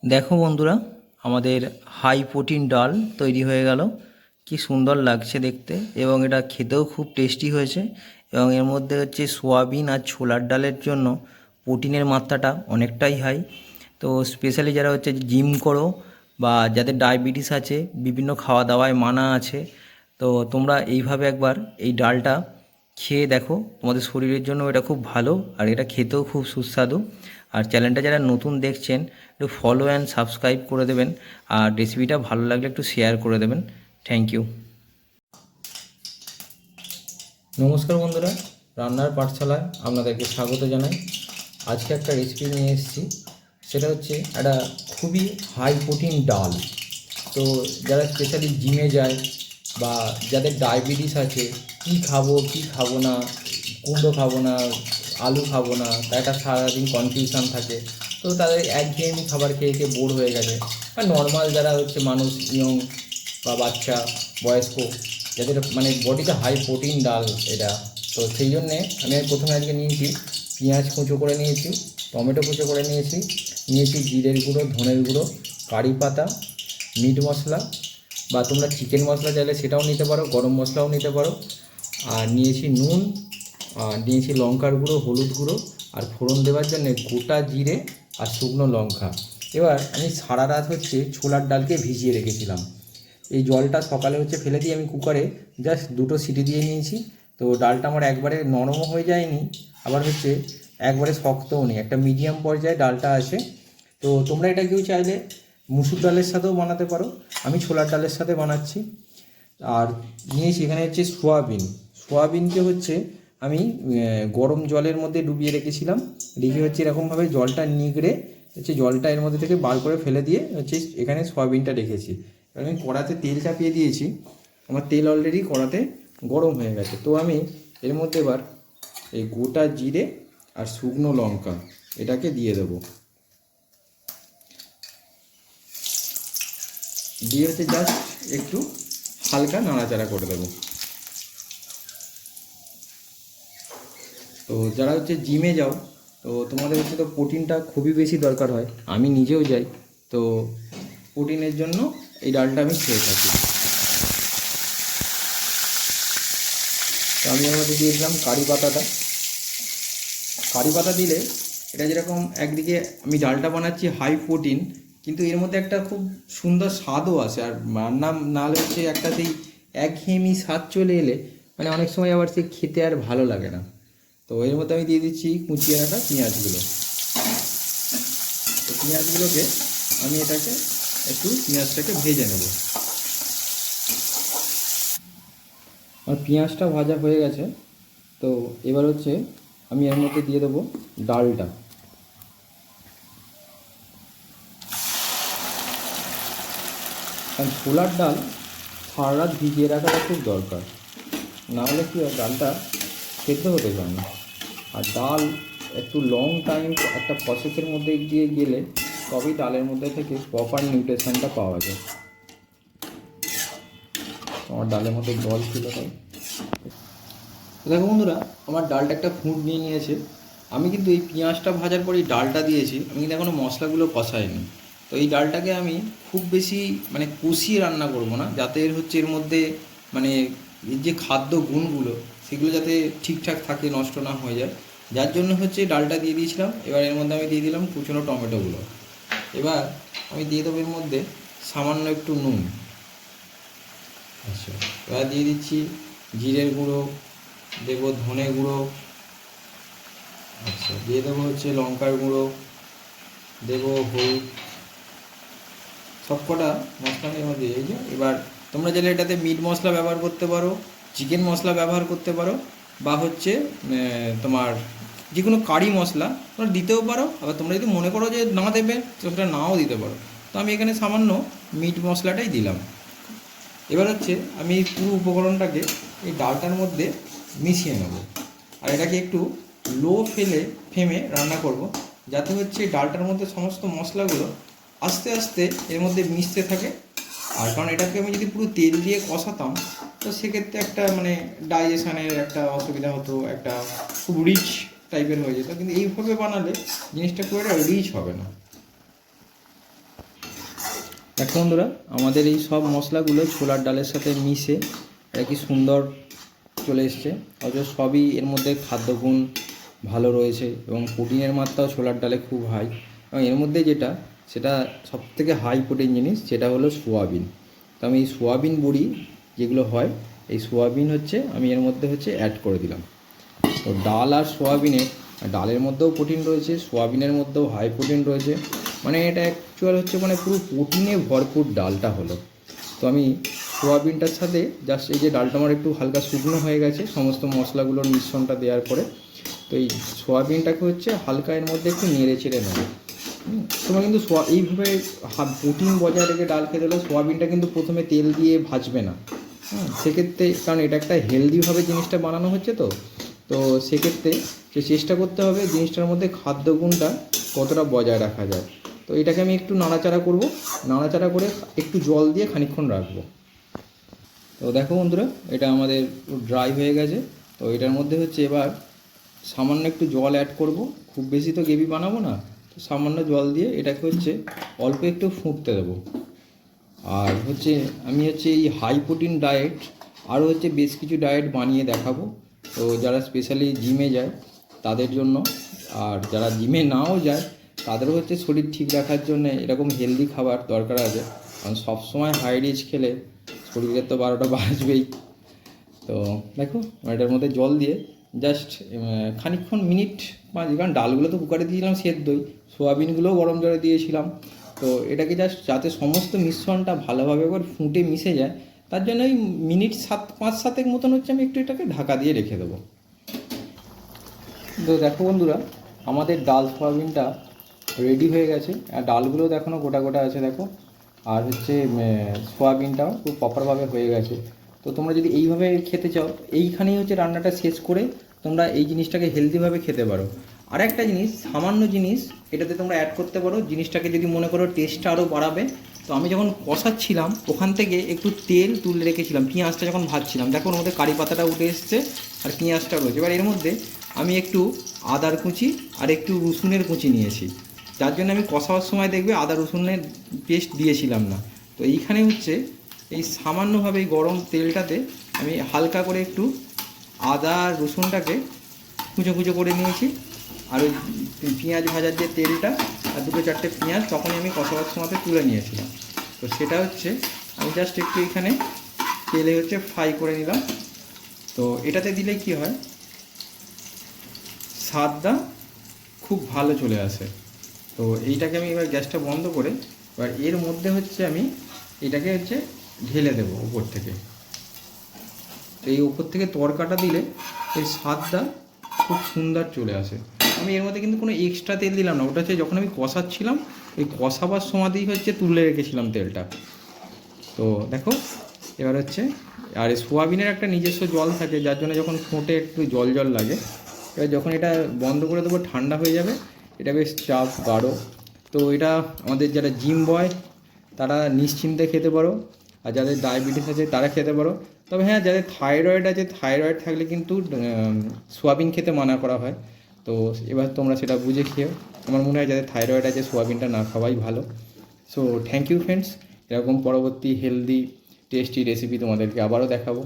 দেখো বন্ধুরা, আমাদের হাই প্রোটিন ডাল তৈরি হয়ে গেল। কি সুন্দর লাগছে দেখতে, এবং এটা খেতেও খুব টেস্টি হয়েছে। এবং এর মধ্যে হচ্ছে সোয়াবিন আর ছোলার ডালের জন্য প্রোটিনের মাত্রাটা অনেকটাই হাই। তো স্পেশালি যারা হচ্ছে জিম করো বা যাদের ডায়াবেটিস আছে, বিভিন্ন খাওয়া দাওয়ায় মানা আছে, তো তোমরা এইভাবে একবার এই ডালটা খেয়ে দেখো। তোমাদের শরীরের জন্য এটা খুব ভালো, আর এটা খেতেও খুব সুস্বাদু। আর চ্যানেলটা যারা নতুন দেখছেন, একটু ফলো অ্যান্ড সাবস্ক্রাইব করে দেবেন। আর রেসিপিটা ভালো লাগলে একটু শেয়ার করে দেবেন। Thank you. নমস্কার বন্ধুরা, রান্নার পাঠশালায় আপনাদেরকে স্বাগত জানাই। আজকে একটা রেসিপি নিয়ে এসেছি, সেটা হচ্ছে একটা খুবই হাই প্রোটিন ডাল। তো যারা স্পেশালি জিমে যায় বা যাদের ডায়াবেটিস আছে, কি খাবো কি খাবো না, কুমড়ো খাবো না, আলু খাবো না, তা একটা সারাদিন কনফিউশন থাকে। তো তাদের একঘেয়েমি খাবার খেয়ে খেয়ে বোর হয়ে গেছে। আর নর্মাল যারা হচ্ছে মানুষ, ইয়ং বা বাচ্চা, বয়স্ক, যাদের মানে বডিতে হাই প্রোটিন ডাল এটা। তো সেই জন্যে আমি প্রথমে আজকে নিয়েছি পেঁয়াজ কুচো করে নিয়েছি, টমেটো কুচো করে নিয়েছি, নিয়েছি জিরের গুঁড়ো, ধনের গুঁড়ো, কারি পাতা, মিট মশলা, বা তোমরা চিকেন মশলা চাইলে সেটাও নিতে পারো, গরম মশলাও নিতে পারো। আর নিয়েছি নুন, আর নিয়েছি লঙ্কার গুঁড়ো, হলুদ গুঁড়ো, আর ফোড়ন দেওয়ার জন্য গোটা জিরে আর শুকনো লঙ্কা। এবার আমি সারা রাত হচ্ছে ছোলার ডালকে ভিজিয়ে রেখেছিলাম। এই জলটা সকালে হচ্ছে ফেলে দিয়ে আমি কুকারে জাস্ট দুটো সিটি দিয়ে নিয়েছি। তো ডালটা আমার একবারে নরমও হয়ে যায়নি, আবার হচ্ছে একবারে শক্তও নেই, একটা মিডিয়াম পর্যায়ে ডালটা আছে। তো তোমরা এটা কেউ চাইলে মুসুর ডালের সাথেও বানাতে পারো, আমি ছোলার ডালের সাথে বানাচ্ছি। আর নিয়েছি এখানে হচ্ছে সোয়াবিন। সোয়াবিনকে হচ্ছে আমি গরম জলের মধ্যে ডুবিয়ে রেখেছিলাম, রেখে হচ্ছে এরকমভাবে জলটা নিগড়ে হচ্ছে জলটা এর মধ্যে থেকে বার করে ফেলে দিয়ে হচ্ছে এখানে সোয়াবিনটা রেখেছি। এবার আমি কড়াতে তেল চাপিয়ে দিয়েছি, আমার তেল অলরেডি কড়াতে গরম হয়ে গেছে। তো আমি এর মধ্যে এবার এই গোটা জিরে আর শুকনো লঙ্কা এটাকে দিয়ে দেবো, দিয়ে হচ্ছে জাস্ট একটু হালকা নাড়াচাড়া করে দেবো। তো যারা হচ্ছে জিমে যাও, তো তোমাদের হচ্ছে তো প্রোটিনটা খুবই বেশি দরকার হয়, আমি নিজেও যাই। তো প্রোটিনের জন্য এই ডালটা আমি খেয়ে থাকি। তো আমি এর মধ্যে দিয়ে দিলাম কারি পাতাটা। কারি পাতা দিলে এটা যেরকম একদিকে আমি ডালটা বানাচ্ছি হাই প্রোটিন, কিন্তু এর মধ্যে একটা খুব সুন্দর স্বাদও আসে। আর রান্না না হলে হচ্ছে একটা সেই একঘেয়েমি স্বাদ চলে এলে মানে অনেক সময় আবার সে খেতে আর ভালো লাগে না। তো এর মধ্যে আমি দিয়ে দিচ্ছি কুচিয়ে রাখা পেঁয়াজগুলো। তো পেঁয়াজগুলোকে আমি এটাকে একটু পেঁয়াজটাকে ভেজে নেব। আমার পেঁয়াজটা ভাজা হয়ে গেছে। তো এবার হচ্ছে আমি এর মধ্যে দিয়ে দেবো ডালটা। কারণ ছোলার ডাল সারা রাত ভিজিয়ে রাখাটা খুব দরকার, নাহলে কি হয় ডালটা সেদ্ধ হতে চায় না। আর ডাল একটু লং টাইম একটা প্রসেসের মধ্যে দিয়ে গেলে তবেই ডালের মধ্যে থেকে প্রপার নিউট্রিশনটা পাওয়া যায়। আমার ডালের মধ্যে জল ছিল তাই। দেখো বন্ধুরা, আমার ডালটা একটা ফুঁট নিয়ে নিয়েছে। আমি কিন্তু এই পেঁয়াজটা ভাজার পর এই ডালটা দিয়েছি, আমি কিন্তু এখনও মশলাগুলো কষাইনি। তো এই ডালটাকে আমি খুব বেশি মানে কষিয়ে রান্না করব না, যাতে এর হচ্ছে এর মধ্যে মানে এর যে খাদ্য গুণগুলো সেগুলো যাতে ঠিকঠাক থাকে, নষ্ট না হয়ে যায়, যার জন্য হচ্ছে ডালটা দিয়ে দিয়েছিলাম। এবার এর মধ্যে আমি দিয়ে দিলাম কুচনো টমেটোগুলো। এবার আমি দিয়ে দেবো এর মধ্যে সামান্য একটু নুন। আচ্ছা, এবার দিয়ে দিচ্ছি জিরের গুঁড়ো, দেবো ধনে গুঁড়ো, আচ্ছা দিয়ে দেবো হচ্ছে লঙ্কার গুঁড়ো, দেবো হলুদ, সবকটা মশলা এর মধ্যে এই যে। এবার তোমরা চাইলে এটাতে মিট মশলা ব্যবহার করতে পারো, চিকেন মশলা ব্যবহার করতে পারো, বা হচ্ছে তোমার যে কোনো কারি মশলা তোমরা দিতেও পারো। আবার তোমরা যদি মনে করো যে না দেবে তো সেটা নাও দিতে পারো। তো আমি এখানে সামান্য মিট মশলাটাই দিলাম। এবার হচ্ছে আমি এই পুরো উপকরণটাকে এই ডালটার মধ্যে মিশিয়ে নেব। আর এটাকে একটু লো ফ্লেমে রান্না করব, যাতে হচ্ছে ডালটার মধ্যে সমস্ত মশলাগুলো আস্তে আস্তে এর মধ্যে মিশতে থাকে। আর কারণ এটাকে আমি যদি পুরো তেল দিয়ে কষাতাম, তো সেক্ষেত্রে একটা মানে ডাইজেশনের একটা অসুবিধা হতো, একটা খুব রিচ টাইপের হয়ে যেত। কিন্তু এইভাবে বানালে জিনিসটা খুব একটা রিচ হবে না। দেখো বন্ধুরা, আমাদের এই সব মশলাগুলো ছোলার ডালের সাথে মিশে এটা কি সুন্দর চলে এসছে। অথচ সবই এর মধ্যে খাদ্যগুণ ভালো রয়েছে এবং প্রোটিনের মাত্রাও ছোলার ডালে খুব হাই। এবং এর মধ্যে যেটা সেটা সবথেকে হাই প্রোটিন জিনিস সেটা হলো সোয়াবিন। তো আমি এই সোয়াবিন বড়ি যেগুলো হয়, এই সোয়াবিন আমি এর মধ্যে অ্যাড করে দিলাম। তো ডাল আর সোয়াবিনের, ডালের মধ্যেও প্রোটিন রয়েছে, সোয়াবিনের মধ্যেও হাই প্রোটিন রয়েছে, মানে এটা অ্যাকচুয়াল মানে পুরো প্রোটিনে ভরপুর ডালটা হলো। তো আমি সোয়াবিনটার সাথে জাস্ট এই যে ডালটা আমার একটু হালকা শুকনো হয়ে গেছে সমস্ত মশলাগুলোর মিশ্রণটা দেওয়ার পরে, তো এই সোয়াবিনটাকে হালকা এর মধ্যে একটু নেড়ে চেড়ে নেবে। তোমরা কিন্তু এইভাবে প্রোটিন বজায় রেখে ডাল খেতে হলে সোয়াবিনটা কিন্তু প্রথমে তেল দিয়ে ভাজবে না। সেক্ষেত্রে কারণ এটা একটা হেলদিভাবে জিনিসটা বানানো হচ্ছে, তো তো সেক্ষেত্রে চেষ্টা করতে হবে জিনিসটার মধ্যে খাদ্যগুণটা কতটা বজায় রাখা যায়। তো এটাকে আমি একটু নাড়াচাড়া করব, নাড়াচাড়া করে একটু জল দিয়ে খানিকক্ষণ রাখবো। তো দেখো বন্ধুরা, এটা আমাদের ড্রাই হয়ে গেছে। তো এটার মধ্যে এবার সামান্য একটু জল অ্যাড করব, খুব বেশি তো গ্রেভি বানাবো না, তো সামান্য জল দিয়ে এটাকে অল্প একটু ফুটতে দেবো। আর আমি এই হাই প্রোটিন ডায়েট আরও বেশ কিছু ডায়েট বানিয়ে দেখাবো। তো যারা স্পেশালি জিমে যায় তাদের জন্য, আর যারা জিমে নাও যায় তাদেরও শরীর ঠিক রাখার জন্য এরকম হেলদি খাবার দরকার আছে। কারণ সবসময় হাই রিচ খেলে শরীরের তো 12টা বাজবেই। তো দেখো এটার মধ্যে জল দিয়ে জাস্ট খানিকক্ষণ মিনিট 5, কারণ ডালগুলো তো কুকারে দিয়েছিলাম সেদ্ধই, সোয়াবিনগুলোও গরম জলে দিয়েছিলাম। তো এটাকে জাস্ট যাতে সমস্ত মিশ্রণটা ভালোভাবে একবার ফুটে মিশে যায়, তার জন্য ওই মিনিট 5-7 মতন আমি একটু এটাকে ঢাকা দিয়ে রেখে দেবো। তো দেখো বন্ধুরা, আমাদের ডাল সোয়াবিনটা রেডি হয়ে গেছে। আর ডালগুলোও এখনও গোটা গোটা আছে দেখো, আর সোয়াবিনটাও খুব প্রপারভাবে হয়ে গেছে। তো তোমরা যদি এইভাবে খেতে চাও, এইখানেই রান্নাটা শেষ করে তোমরা এই জিনিসটাকে হেলদিভাবে খেতে পারো। আর একটা জিনিস, সামান্য জিনিস এটাতে তোমরা অ্যাড করতে পারো, জিনিসটাকে যদি মনে করো টেস্টটা আরও বাড়াবে। তো আমি যখন কষাচ্ছিলাম ওখান থেকে একটু তেল তুলে রেখেছিলাম, পেঁয়াজটা যখন ভাজছিলাম, দেখো ওর মধ্যে কারি পাতাটা উঠে এসছে আর পেঁয়াজটা রয়েছে। এবার এর মধ্যে আমি একটু আদার কুচি আর একটু রসুনের কুচি নিয়েছি, যার জন্য আমি কষাবার সময় দেখবে আদা রসুনের পেস্ট দিয়েছিলাম না। তো এইখানে এই সামান্যভাবে গরম তেলটাতে আমি হালকা করে একটু আদা রসুনটাকে কুচো কুচো করে নিয়েছি। আর ওই পেঁয়াজ ভাজার যে তেলটা আর 2-4টে পেঁয়াজ তখনই আমি কষাবার সময়তে তুলে নিয়েছিলাম। তো সেটা আমি জাস্ট একটু এখানে তেলে ফ্রাই করে নিলাম। তো এটাতে দিলে কি হয়, স্বাদটা খুব ভালো চলে আসে। তো এইটাকে আমি এবার গ্যাসটা বন্ধ করে এবার এর মধ্যে আমি এটাকে ঢেলে দেবো উপর থেকে। তো এই উপর থেকে তড়কাটা দিলে এই স্বাদটা খুব সুন্দর চলে আসে। আমি এর মধ্যে কিন্তু কোনো এক্সট্রা তেল দিলাম না, ওটা যখন আমি কষাচ্ছিলাম এই কষাবার সময়তেই তুলে রেখেছিলাম তেলটা। তো দেখো এবার আর এই সোয়াবিনের একটা নিজস্ব জল থাকে, যার জন্য যখন ফোটে একটু জল জল লাগে। এবার যখন এটা বন্ধ করে দেবো ঠান্ডা হয়ে যাবে, এটা বেশ চাপ গাঢ়। তো এটা আমাদের যারা জিম বয় তারা নিশ্চিন্তে খেতে পারো, আর যাদের ডায়াবেটিস আছে তারা খেতে পারো। তবে হ্যাঁ, যাদের থাইরয়েড আছে, থাইরয়েড থাকলে কিন্তু সোয়াবিন খেতে মানা করা হয়। তো এবার তোমরা সেটা বুঝে খেও। আমার মনে হয় যাদের থাইরয়েড আছে সোয়াবিনটা না খাওয়াই ভালো। সো থ্যাংক ইউ ফ্রেন্ডস, এরকম পরবর্তী হেলদি টেস্টি রেসিপি তোমাদেরকে আবারও দেখাবো।